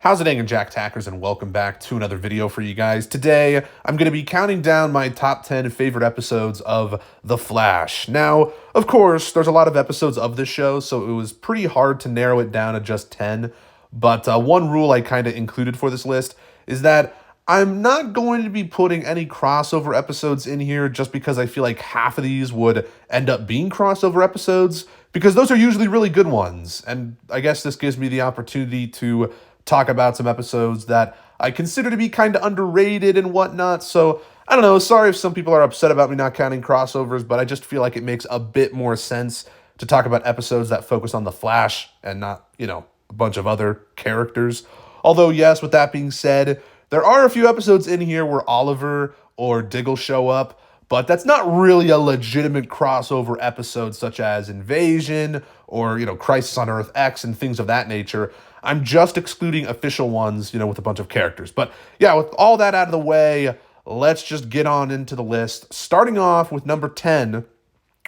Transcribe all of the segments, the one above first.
How's it hanging, Jack Tackers, and welcome back to another video for you guys. Today, I'm going to be counting down my top 10 favorite episodes of The Flash. Now, of course, there's a lot of episodes of this show, so it was pretty hard to narrow it down to just 10. But one rule I kind of included for this list is that I'm not going to be putting any crossover episodes in here just because I feel like half of these would end up being crossover episodes, because those are usually really good ones. And I guess this gives me the opportunity to talk about some episodes that I consider to be kind of underrated and whatnot. So I don't know. Sorry if some people are upset about me not counting crossovers, but I just feel like it makes a bit more sense to talk about episodes that focus on the Flash and not, a bunch of other characters. Although, yes, with that being said, there are a few episodes in here where Oliver or Diggle show up, but that's not really a legitimate crossover episode such as Invasion or, Crisis on Earth X and things of that nature. I'm just excluding official ones, with a bunch of characters. But yeah, with all that out of the way, let's just get on into the list. Starting off with number 10,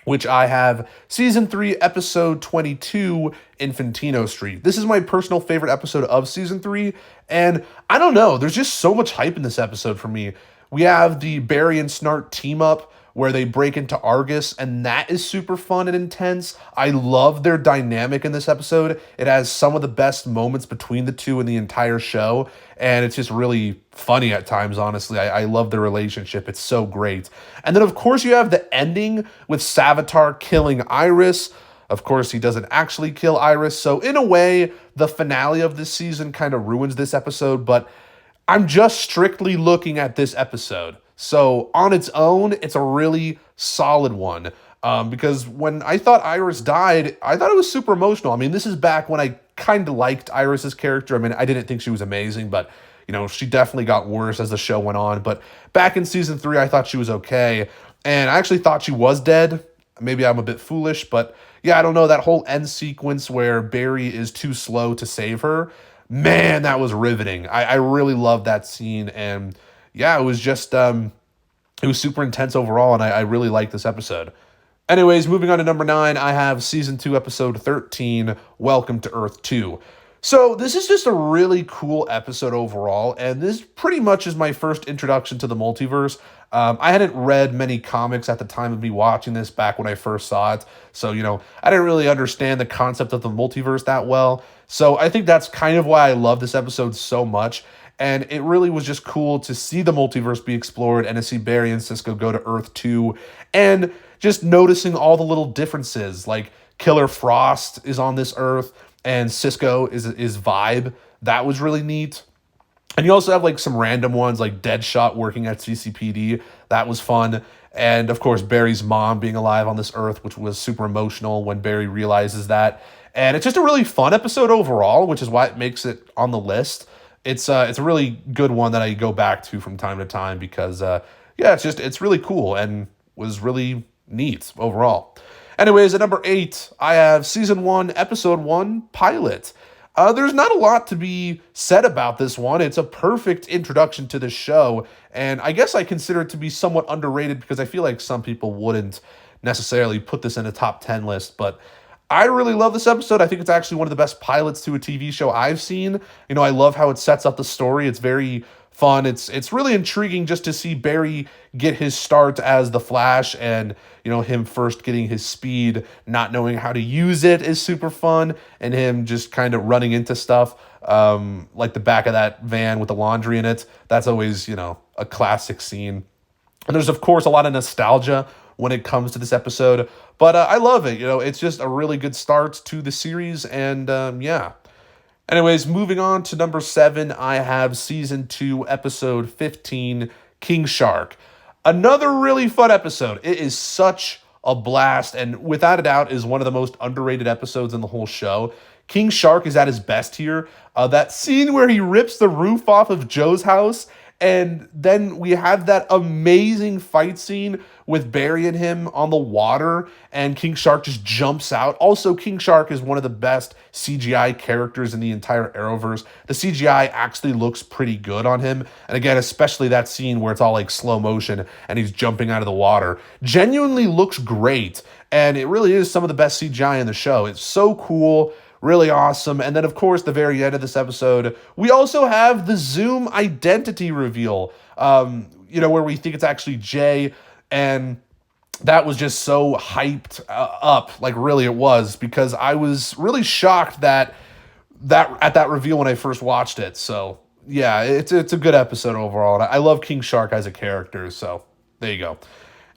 which I have Season 3, Episode 22, Infantino Street. This is my personal favorite episode of Season 3, and I don't know, there's just so much hype in this episode for me. We have the Barry and Snart team up where they break into Argus, and that is super fun and intense. I love their dynamic in this episode. It has some of the best moments between the two in the entire show, and it's just really funny at times, honestly. I love their relationship. It's so great. And then, of course, you have the ending with Savitar killing Iris. Of course, he doesn't actually kill Iris, so in a way, the finale of this season kind of ruins this episode, but I'm just strictly looking at this episode. So on its own, it's a really solid one. Because when I thought Iris died, I thought it was super emotional. I mean, this is back when I kind of liked Iris's character. I mean, I didn't think she was amazing, but, she definitely got worse as the show went on. But back in Season 3, I thought she was okay. And I actually thought she was dead. Maybe I'm a bit foolish, but yeah, I don't know. That whole end sequence where Barry is too slow to save her, man, that was riveting. I really loved that scene, and yeah, it was just, it was super intense overall, and I really liked this episode. Anyways, moving on to number 9, I have Season 2, Episode 13, Welcome to Earth 2. So this is just a really cool episode overall, and this pretty much is my first introduction to the multiverse. I hadn't read many comics at the time of me watching this back when I first saw it, so, I didn't really understand the concept of the multiverse that well. So I think that's kind of why I love this episode so much. And it really was just cool to see the multiverse be explored and to see Barry and Cisco go to Earth 2. And just noticing all the little differences, like Killer Frost is on this Earth and Cisco is Vibe. That was really neat. And you also have like some random ones like Deadshot working at CCPD. That was fun. And of course, Barry's mom being alive on this Earth, which was super emotional when Barry realizes that. And it's just a really fun episode overall, which is why it makes it on the list. It's a really good one that I go back to from time to time because, it's really cool and was really neat overall. Anyways, at number 8, I have Season 1, Episode 1, Pilot. There's not a lot to be said about this one. It's a perfect introduction to the show, and I guess I consider it to be somewhat underrated because I feel like some people wouldn't necessarily put this in a top 10 list, but I really love this episode. I think it's actually one of the best pilots to a TV show I've seen. I love how it sets up the story. It's very fun. It's really intriguing just to see Barry get his start as the Flash, and him first getting his speed, not knowing how to use it is super fun, and him just kind of running into stuff like the back of that van with the laundry in it. That's always a classic scene. And there's of course a lot of nostalgia when it comes to this episode, but I love it. It's just a really good start to the series, and yeah. Anyways, moving on to number 7, I have Season 2, Episode 15, King Shark. Another really fun episode. It is such a blast, and without a doubt is one of the most underrated episodes in the whole show. King Shark is at his best here. That scene where he rips the roof off of Joe's house, and then we have that amazing fight scene with Barry and him on the water, and King Shark just jumps out. Also, King Shark is one of the best CGI characters in the entire Arrowverse. The CGI actually looks pretty good on him. And again, especially that scene where it's all like slow motion and he's jumping out of the water. Genuinely looks great. And it really is some of the best CGI in the show. It's so cool. Really awesome. And then, of course, the very end of this episode, we also have the Zoom identity reveal, where we think it's actually Jay. And that was just so hyped up, like really it was, because I was really shocked that at that reveal when I first watched it. So yeah, it's a good episode overall. And I love King Shark as a character. So there you go.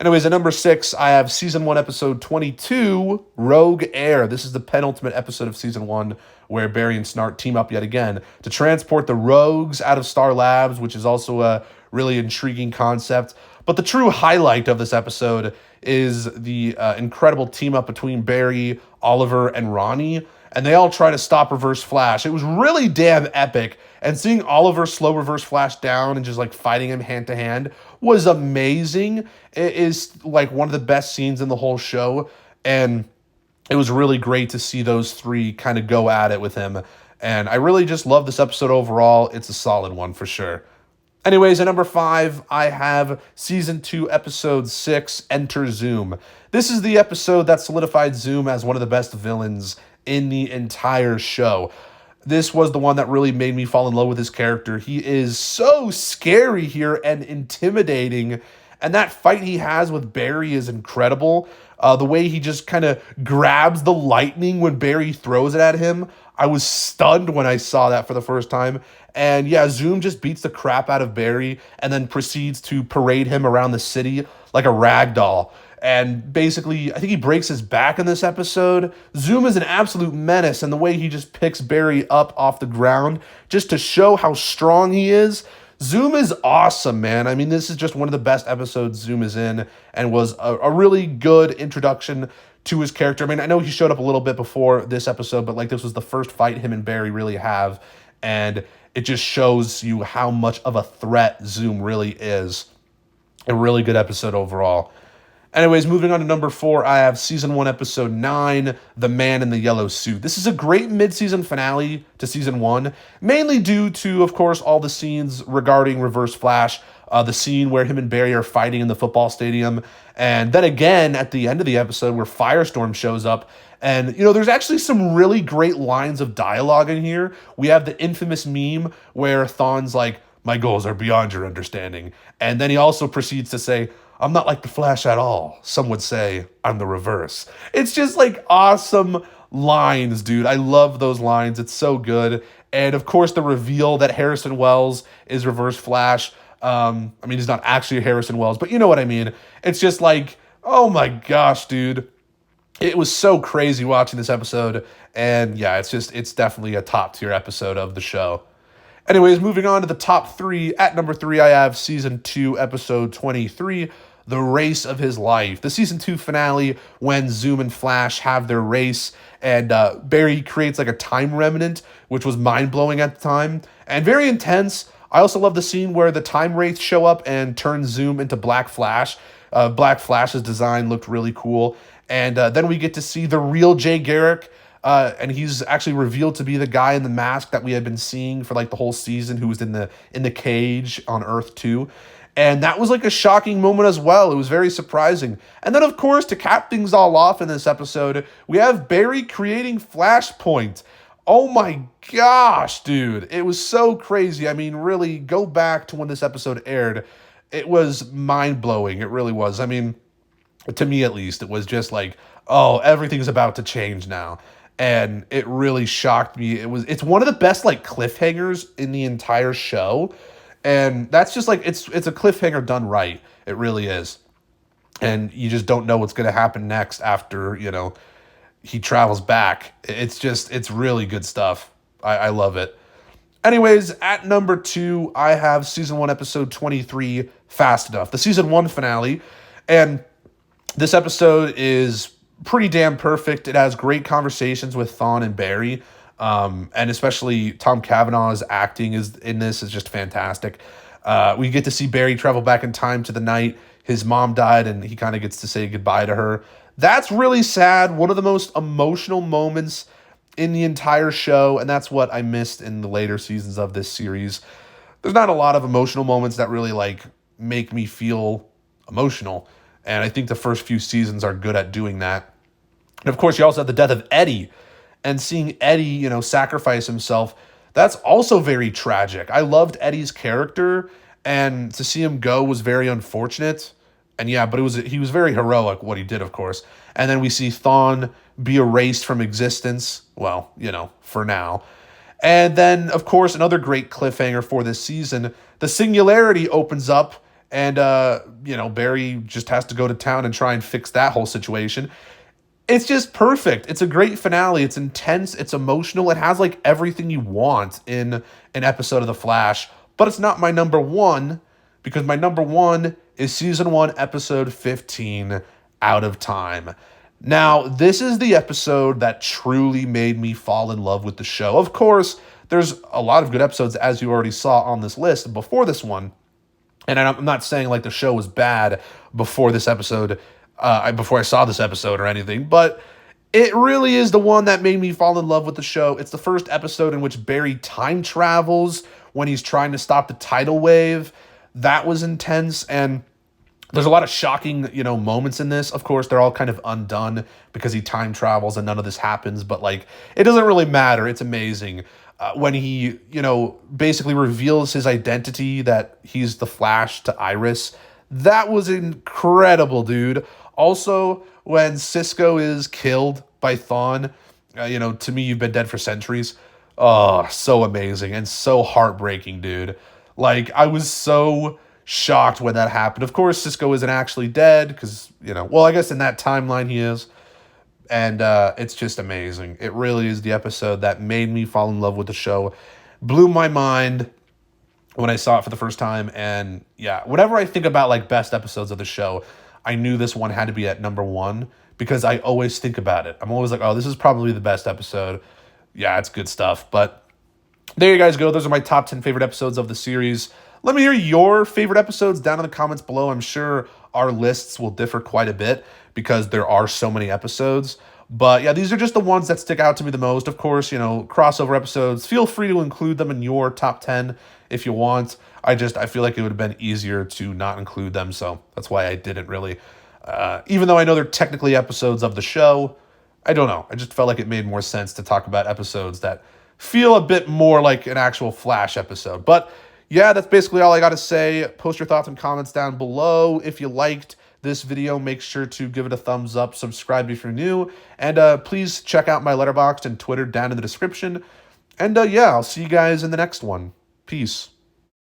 Anyways, at number 6, I have season 1, episode 22, Rogue Air. This is the penultimate episode of season 1, where Barry and Snart team up yet again to transport the Rogues out of Star Labs, which is also a really intriguing concept. But the true highlight of this episode is the incredible team up between Barry, Oliver, and Ronnie. And they all try to stop Reverse Flash. It was really damn epic. And seeing Oliver slow Reverse Flash down and just like fighting him hand to hand was amazing. It is like one of the best scenes in the whole show. And it was really great to see those three kind of go at it with him. And I really just love this episode overall. It's a solid one for sure. Anyways, at number 5, I have season 2, episode 6, Enter Zoom. This is the episode that solidified Zoom as one of the best villains in the entire show. This was the one that really made me fall in love with his character. He is so scary here and intimidating, and that fight he has with Barry is incredible. The way he just kind of grabs the lightning when Barry throws it at him. I was stunned when I saw that for the first time. And yeah, Zoom just beats the crap out of Barry and then proceeds to parade him around the city like a rag doll. And basically, I think he breaks his back in this episode. Zoom is an absolute menace, and the way he just picks Barry up off the ground just to show how strong he is. Zoom is awesome, man. I mean, this is just one of the best episodes Zoom is in, and was a really good introduction to his character. I mean, I know he showed up a little bit before this episode, but like this was the first fight him and Barry really have, and it just shows you how much of a threat Zoom really is. A really good episode overall. Anyways, moving on to number 4, I have season 1, episode 9, The Man in the Yellow Suit. This is a great mid-season finale to season 1, mainly due to, of course, all the scenes regarding Reverse Flash, the scene where him and Barry are fighting in the football stadium, and then again at the end of the episode where Firestorm shows up. And, there's actually some really great lines of dialogue in here. We have the infamous meme where Thawne's like, "My goals are beyond your understanding." And then he also proceeds to say, "I'm not like the Flash at all. Some would say I'm the reverse." It's just like awesome lines, dude. I love those lines. It's so good. And of course, the reveal that Harrison Wells is Reverse Flash. I mean, he's not actually Harrison Wells, but you know what I mean. It's just like, oh my gosh, dude. It was so crazy watching this episode. And yeah, it's definitely a top tier episode of the show. Anyways, moving on to the top 3. At number 3, I have season 2, episode 23, The Race of His Life. The season 2 finale when Zoom and Flash have their race, and Barry creates like a time remnant, which was mind-blowing at the time, and very intense. I also love the scene where the time wraiths show up and turn Zoom into Black Flash. Black Flash's design looked really cool. And then we get to see the real Jay Garrick, and he's actually revealed to be the guy in the mask that we had been seeing for like the whole season, who was in the cage on Earth 2. And that was like a shocking moment as well. It was very surprising. And then, of course, to cap things all off in this episode, we have Barry creating Flashpoint. Oh my gosh, dude. It was so crazy. I mean, really, go back to when this episode aired. It was mind-blowing. It really was. I mean, to me at least, it was just like, oh, everything's about to change now. And it really shocked me. It's one of the best like cliffhangers in the entire show. And that's just like, it's a cliffhanger done right. It really is. And you just don't know what's going to happen next after, he travels back. It's really good stuff. I love it. Anyways, at number 2, I have season 1, episode 23, Fast Enough, the season 1 finale. And this episode is pretty damn perfect. It has great conversations with Thawne and Barry. And especially Tom Cavanaugh's acting is just fantastic. We get to see Barry travel back in time to the night his mom died, and he kind of gets to say goodbye to her. That's really sad. One of the most emotional moments in the entire show, and that's what I missed in the later seasons of this series. There's not a lot of emotional moments that really like make me feel emotional, and I think the first few seasons are good at doing that. And of course, you also have the death of Eddie. and seeing Eddie, sacrifice himself, that's also very tragic. I loved Eddie's character, and to see him go was very unfortunate. And yeah, but he was very heroic what he did, of course. And then we see Thawne be erased from existence. Well, for now. And then, of course, another great cliffhanger for this season. The Singularity opens up, and Barry just has to go to town and try and fix that whole situation. It's just perfect. It's a great finale. It's intense. It's emotional. It has like everything you want in an episode of The Flash. But it's not my number one, because my number one is season 1, episode 15, Out of Time. Now, this is the episode that truly made me fall in love with the show. Of course, there's a lot of good episodes, as you already saw on this list before this one. And I'm not saying like the show was bad before this episode, before I saw this episode or anything, but it really is the one that made me fall in love with the show. It's the first episode in which Barry time travels when he's trying to stop the tidal wave. That was intense, and there's a lot of shocking, moments in this. Of course, they're all kind of undone because he time travels and none of this happens, but like, it doesn't really matter. It's amazing. When he, basically reveals his identity, that he's the Flash, to Iris. That was incredible, dude. Also, when Cisco is killed by Thawne, to me, you've been dead for centuries. Oh, so amazing and so heartbreaking, dude. Like, I was so shocked when that happened. Of course, Cisco isn't actually dead because, well, I guess in that timeline he is. And it's just amazing. It really is the episode that made me fall in love with the show. Blew my mind when I saw it for the first time. And yeah, whenever I think about like best episodes of the show, I knew this one had to be at number 1 because I always think about it. I'm always like, oh, this is probably the best episode. Yeah, it's good stuff. But there you guys go. Those are my top 10 favorite episodes of the series. Let me hear your favorite episodes down in the comments below. I'm sure our lists will differ quite a bit because there are so many episodes. But yeah, these are just the ones that stick out to me the most. Of course, crossover episodes, feel free to include them in your top 10 if you want. I feel like it would have been easier to not include them, so that's why I didn't really. Even though I know they're technically episodes of the show, I don't know. I just felt like it made more sense to talk about episodes that feel a bit more like an actual Flash episode. But yeah, that's basically all I got to say. Post your thoughts and comments down below. If you liked this video, make sure to give it a thumbs up, subscribe if you're new, and please check out my Letterboxd and Twitter down in the description. And yeah, I'll see you guys in the next one. Peace.